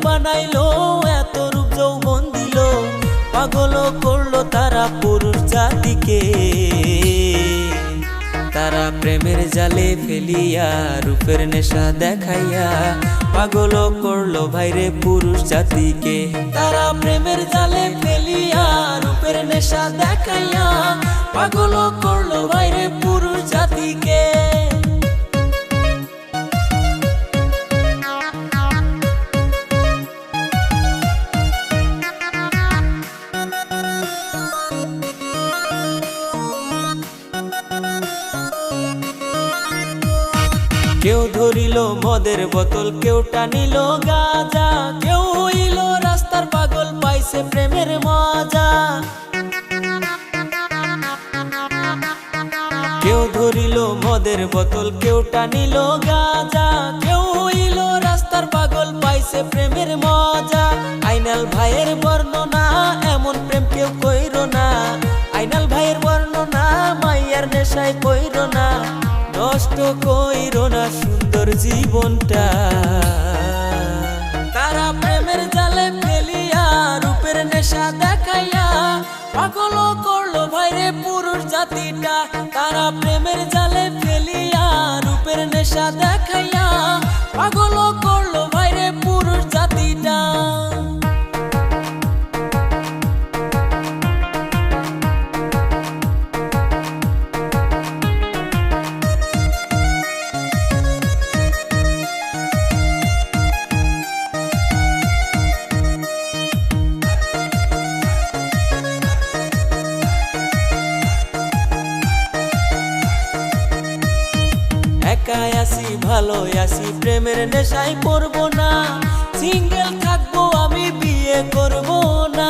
বানাইলো এত রূপ যৌবন দিল, পাগল করলো তারা পুরুষ জাতিকে। তারা প্রেমের জালে ফেলিয়া রূপের নেশা দেখাইয়া পাগল করলো ভাইরে পুরুষ জাতিকে। তারা প্রেমের জালে ফেলিয়া রূপের নেশা দেখাইয়া পাগল করলো ভাইরে পুরুষ জাতিকে। কেউ ধরিল মদের বোতল, কেউ টানিল গাঁজা, কেউ হইল রাস্তার পাগল পাইছে প্রেমের মজা। কেউ ধরিল মদের বোতল, কেউ টানিল গাঁজা, কেউ হইল রাস্তার পাগল পাইছে প্রেমের মজা। আইনাল ভাইয়ের বর্ণনা এমন প্রেম কেউ কইরো না, আইনাল ভাইয়ের বর্ণনা মাইয়ার নেশায় কইরো না। নষ্ট কইরো না সুন্দর জীবনটা। তারা প্রেমের জালে ফেলিয়া রূপের নেশা দেখাইয়া পাগল করলো ভাইরে পুরুষ জাতিটা। তারা প্রেমের জালে ফেলিয়া রূপের নেশা দেখাইয়া পাগল করলো ভাইরে পুরুষ জাতিটা। একাই আসি ভালো আসি প্রেমের নেশায় পড়বো না, সিঙ্গেল থাকবো আমি বিয়ে করবো না।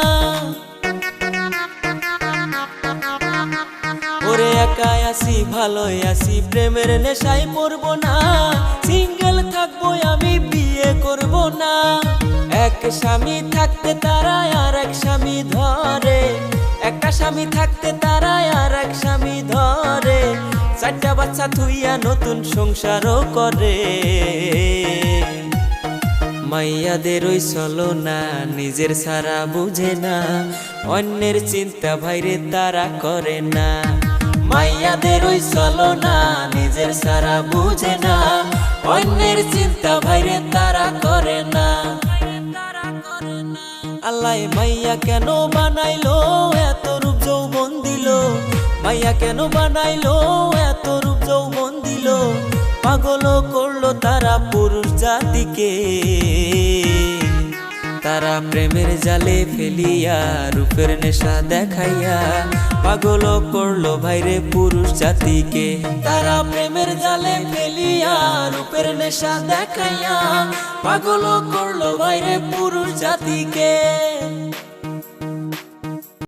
ওরে একাই আসি ভালো আসি প্রেমের নেশায় পড়বো না, সিঙ্গেল থাকবো আমি বিয়ে করবো না। এক স্বামী থাকতে তারা আর এক স্বামী ধরে, একটা স্বামী থাকতে তারা আর এক স্বামী ধরে। চারটা বাচ্চা থুইয়া নতুন সংসারও করে। মাইয়াদের ওই চলো না নিজের সারা বুঝে না, অন্যের চিন্তা ভাইরে তারা করে না। মাইয়াদের ওই চলো না নিজের সারা বুঝে না, অন্যের চিন্তা ভাইরে তারা করে না। আল্লাহ মাইয়া কেন বানাইলো এত রূপ যৌবন দিল, মাইয়া কেন বানাইলো এত রূপ যৌবন দিল, পাগল করলো তারা পুরুষ জাতিকে। তারা প্রেমের জালে ফেলিয়া রূপের নেশা দেখাইয়া পাগল করলো ভাইরে পুরুষ জাতিকে। তারা প্রেমের জালে ফেলিয়া রূপের নেশা দেখাইয়া পাগল করলো ভাইরে পুরুষ জাতিকে।